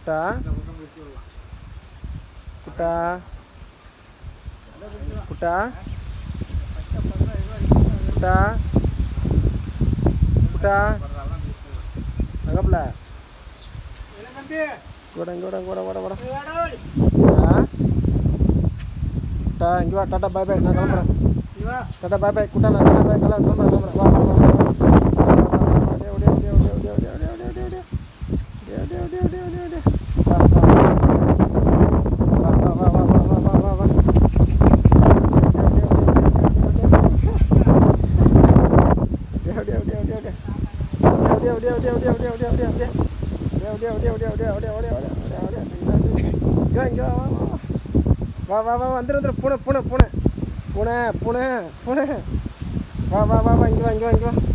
குட்டா குட்டா குட்டா குட்டா குட்டா தங்கப்பில்ல கூட இங்கே கூட கூட கூட கூட குட்டா இங்கே வா டாட்டா பாய் பாய் நான் கிளம்புறேன் டாட்டா பாய் பாய் குட்டா நான் டாட்டா பாய் கிளம்புறேன் வா வா வா வா வா வா வந்துரு வந்துரு பூனை பூனை பூனை பூனை பூனை பூனை வா வா வா வா இங்கே வா இங்கே வா இங்கே வா